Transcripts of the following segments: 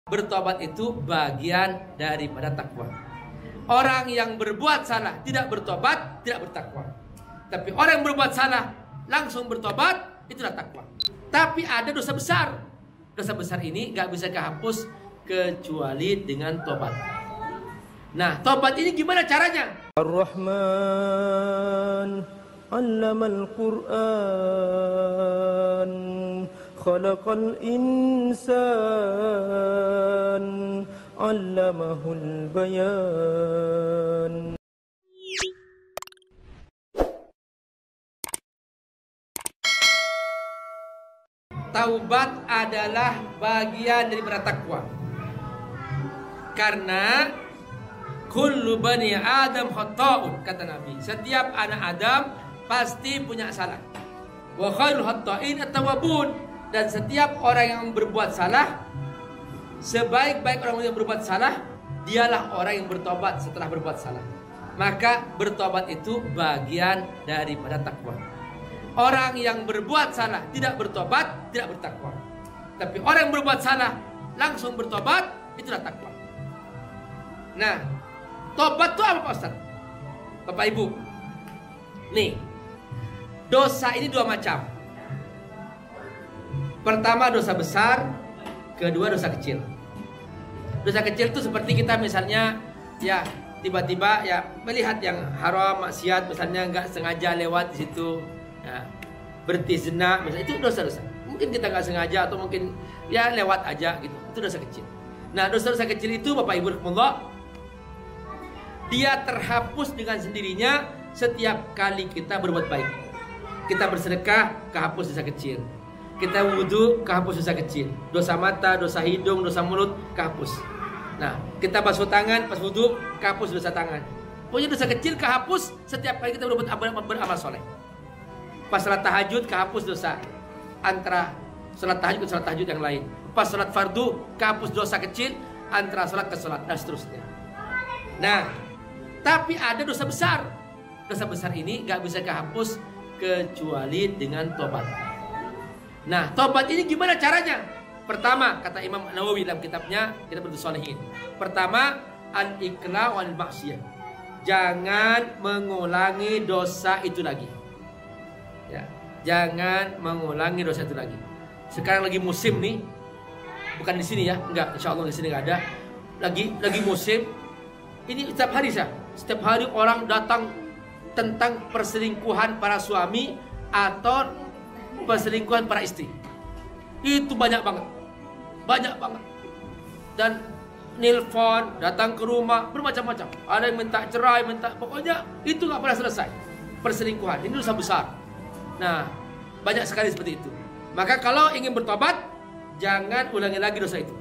Bertobat itu bagian daripada takwa. Orang yang berbuat salah tidak bertobat, tidak bertakwa. Tapi orang yang berbuat salah langsung bertobat, itulah takwa. Tapi ada dosa besar. Dosa besar ini gak bisa kehapus kecuali dengan tobat. Nah, tobat ini gimana caranya? Ar-Rahman 'allamal Qur'an khalaqal insan 'allamahul bayan. Taubat adalah bagian daripada takwa. Karena kullu bani Adam khata'un, kata Nabi. Setiap anak Adam pasti punya salah. Wa khairul khata'in at-tawwabun. Dan setiap orang yang berbuat salah, sebaik-baik orang yang berbuat salah, dialah orang yang bertobat setelah berbuat salah. Maka bertobat itu bagian daripada takwa. Orang yang berbuat salah tidak bertobat, tidak bertakwa. Tapi orang yang berbuat salah langsung bertobat, itulah takwa. Nah, tobat itu apa Pak Ustaz? Bapak Ibu, nih, dosa ini dua macam. Pertama dosa besar, kedua dosa kecil. Dosa kecil itu seperti kita misalnya ya tiba-tiba ya melihat yang haram, maksiat, misalnya nggak sengaja lewat di situ, ya, berhenti zina, misalnya itu dosa-dosa. Mungkin kita nggak sengaja atau mungkin ya lewat aja gitu. Itu dosa kecil. Nah, dosa-dosa kecil itu Bapak Ibu rahimakumullah, dia terhapus dengan sendirinya setiap kali kita berbuat baik. Kita bersedekah, kehapus dosa kecil. Kita wudhu, kehapus dosa kecil. Dosa mata, dosa hidung, dosa mulut, kehapus. Nah, kita basuh tangan pas wudhu, kehapus dosa tangan. Pokoknya dosa kecil kehapus setiap kali kita beramal soleh. Pas salat tahajud, kehapus dosa antara salat tahajud ke salat tahajud yang lain. Pas salat fardu, kehapus dosa kecil antara salat ke salat, dan seterusnya. Nah, tapi ada dosa besar. Dosa besar ini gak bisa kehapus kecuali dengan tobat. Nah, tobat ini gimana caranya? Pertama, kata Imam Nawawi dalam kitabnya Kitab Shalihin. Pertama, al-iqla' wal maksiyah. Jangan mengulangi dosa itu lagi. Ya, jangan mengulangi dosa itu lagi. Sekarang lagi musim nih. Bukan di sini ya, enggak, insyaallah di sini enggak ada. Lagi musim. Ini setiap hari sah. Setiap hari orang datang tentang perselingkuhan para suami atau perselingkuhan para istri. Itu banyak banget. Banyak banget. Dan nelpon, datang ke rumah, bermacam-macam. Ada yang minta cerai, pokoknya itu gak pernah selesai. Perselingkuhan, ini dosa besar. Nah, banyak sekali seperti itu. Maka kalau ingin bertobat, jangan ulangi lagi dosa itu.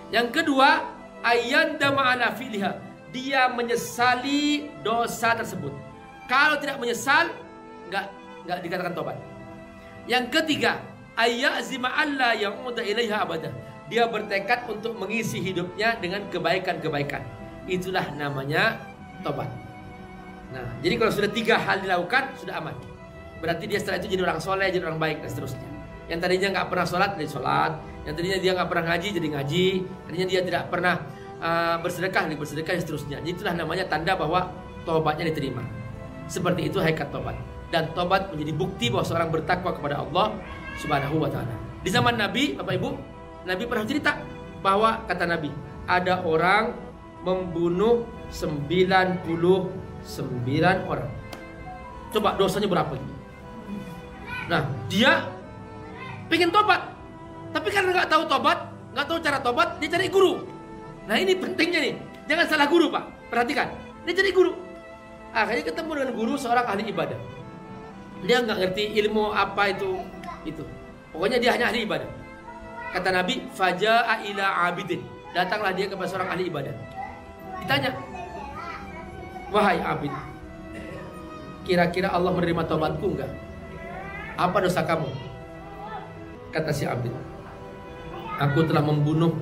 Yang kedua, ayyandama ala fi'liha. Dia menyesali dosa tersebut. Kalau tidak menyesal, nggak dikatakan tobat. Yang ketiga, ayyazima alla ya'uda ilaiha abada. Dia bertekad untuk mengisi hidupnya dengan kebaikan-kebaikan. Itulah namanya tobat. Nah, jadi kalau sudah 3 hal dilakukan, sudah aman. Berarti dia setelah itu jadi orang soleh, jadi orang baik, dan seterusnya. Yang tadinya nggak pernah sholat, jadi sholat. Yang tadinya dia nggak pernah ngaji, jadi ngaji. Tadinya dia tidak pernah bersedekah, jadi bersedekah, dan seterusnya. Jadi itulah namanya tanda bahwa tobatnya diterima. Seperti itu hakikat tobat. Dan tobat menjadi bukti bahwa seorang bertakwa kepada Allah Subhanahu wa ta'ala. Di zaman Nabi, Bapak Ibu, Nabi pernah cerita bahwa kata Nabi, ada orang membunuh 99 orang. Coba dosanya berapa? Nah, dia pengen tobat, tapi karena nggak tahu tobat, nggak tahu cara tobat, dia cari guru. Nah, ini pentingnya nih, jangan salah guru Pak. Perhatikan, dia cari guru. Akhirnya ketemu dengan guru seorang ahli ibadah. Dia nggak ngerti ilmu apa itu. Pokoknya dia hanya ahli ibadah. Kata Nabi, faja'a ila abidin. Datanglah dia kepada seorang ahli ibadah. Ditanya, wahai abid, kira-kira Allah menerima tobatku enggak? Apa dosa kamu? Kata si abid, aku telah membunuh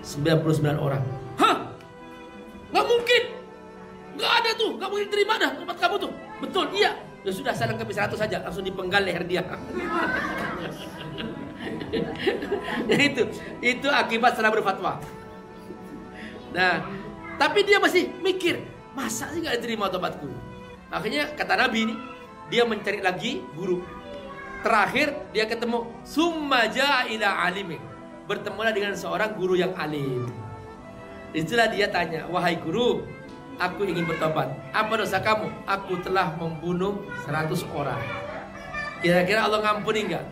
99 orang. Hah? Nggak mungkin. Nggak ada tuh, nggak mungkin terima dah tobat kamu tuh. Betul, iya. Ya sudah, salam kami 100 saja, langsung dipenggal leher dia. Ya itu akibat salah berfatwa. Nah, tapi dia masih mikir, masa sih nggak diterima tobatku? Akhirnya kata Nabi ini, dia mencari lagi guru. Terakhir dia ketemu summa jaa ila alimin. Bertemulah dengan seorang guru yang alim. Itulah dia tanya, wahai guru, aku ingin bertobat. Apa dosa kamu? Aku telah membunuh 100 orang. Kira-kira Allah ngampuni enggak?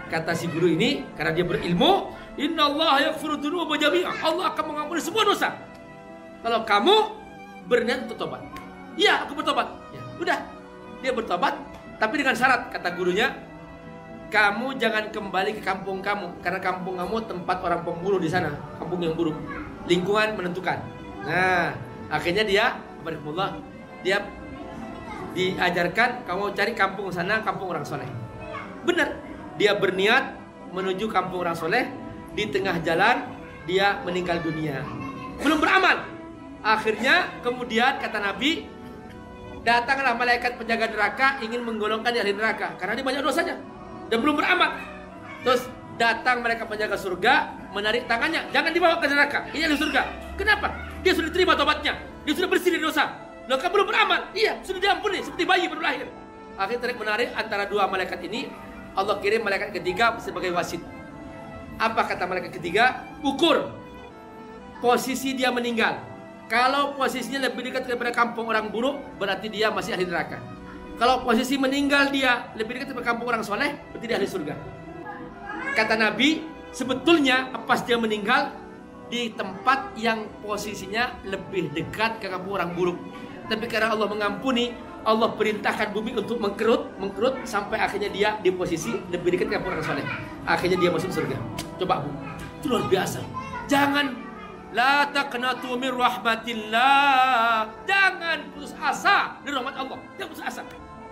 Kata si guru ini, karena dia berilmu, innallaha yaghfiru dzunuba jami'an. Allah akan mengampuni semua dosa. Kalau kamu berniat untuk tobat. Iya, aku bertobat. Ya, udah. Dia bertobat, tapi dengan syarat, kata gurunya, kamu jangan kembali ke kampung kamu, karena kampung kamu tempat orang pembunuh di sana, kampung yang buruk. Lingkungan menentukan. Nah, akhirnya dia diajarkan kamu cari kampung sana, kampung orang soleh. Benar, dia berniat menuju kampung orang soleh. Di tengah jalan dia meninggal dunia, belum beramal. Akhirnya kemudian kata Nabi, datanglah malaikat penjaga neraka ingin menggolongkan di ahli neraka karena dia banyak dosanya dan belum beramal. Terus datang mereka penjaga surga, menarik tangannya, jangan dibawa ke neraka, ini ahli surga. Kenapa? Dia sudah diterima tobatnya, dia sudah bersih dari dosa. Loh, kamu belum beramal? Iya, sudah diampuni seperti bayi baru lahir. Akhirnya tarik menarik antara dua malaikat ini, Allah kirim malaikat ketiga sebagai wasit. Apa kata malaikat ketiga? Ukur posisi dia meninggal. Kalau posisinya lebih dekat daripada kampung orang buruk, berarti dia masih ahli neraka. Kalau posisi meninggal dia lebih dekat daripada kampung orang soleh, berarti dia ahli surga. Kata Nabi, sebetulnya pas dia meninggal di tempat yang posisinya lebih dekat ke kampung orang buruk. Tapi karena Allah mengampuni, Allah perintahkan bumi untuk mengkerut sampai akhirnya dia di posisi lebih dekat ke kampung orang soleh. Akhirnya dia masuk surga. Coba Bu, itu luar biasa. Jangan la taqnatu min rahmatillah. Jangan putus asa dari rahmat Allah. Jangan putus asa.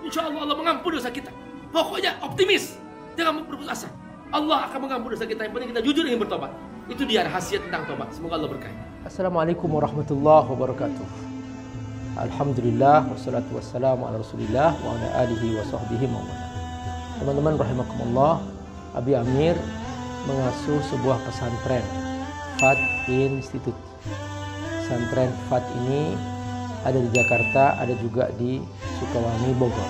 Insya Allah Allah mengampuni dosa kita. Pokoknya optimis. Jangan berputus asa. Allah akan mengampuni dosa kita. Yang penting kita jujur ingin bertobat. Itu dia rahasia tentang tobat. Semoga Allah berkahi. Assalamualaikum warahmatullahi wabarakatuh. Alhamdulillah wassalatu wassalamu ala Rasulillah wa ala alihi wa sahbihi wa man. Teman-teman rahimakumullah, Abi Amir mengasuh sebuah pesantren FAT Institute. Pesantren FAT ini ada di Jakarta, ada juga di Sukawangi, Bogor.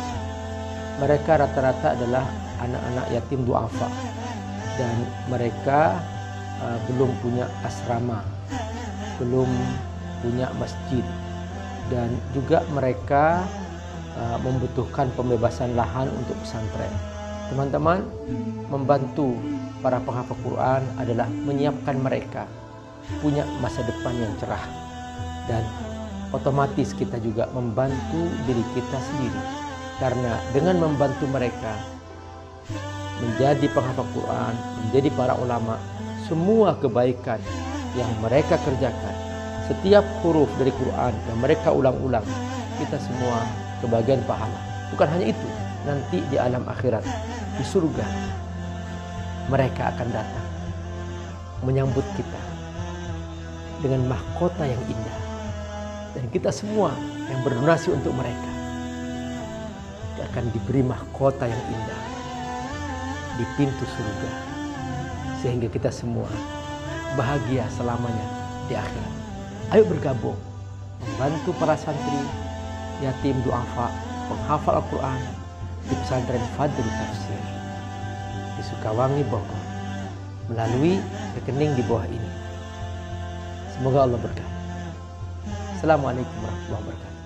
Mereka rata-rata adalah anak-anak yatim duafa dan mereka belum punya asrama, belum punya masjid, dan juga mereka membutuhkan pembebasan lahan untuk pesantren. Teman-teman, membantu para penghafal Quran adalah menyiapkan mereka punya masa depan yang cerah, dan otomatis kita juga membantu diri kita sendiri, karena dengan membantu mereka menjadi penghafal Quran, menjadi para ulama, semua kebaikan yang mereka kerjakan, setiap huruf dari Quran yang mereka ulang-ulang, kita semua kebagian pahala. Bukan hanya itu, nanti di alam akhirat, di surga, mereka akan datang menyambut kita dengan mahkota yang indah. Dan kita semua yang berdonasi untuk mereka akan diberi mahkota yang indah di pintu surga, sehingga kita semua bahagia selamanya di akhirat. Ayo bergabung membantu para santri yatim duafa penghafal Al-Quran di pesantren Fadl Tafsir di Sukawangi, Bogor, melalui rekening di bawah ini. Semoga Allah berkati. Assalamualaikum warahmatullahi wabarakatuh.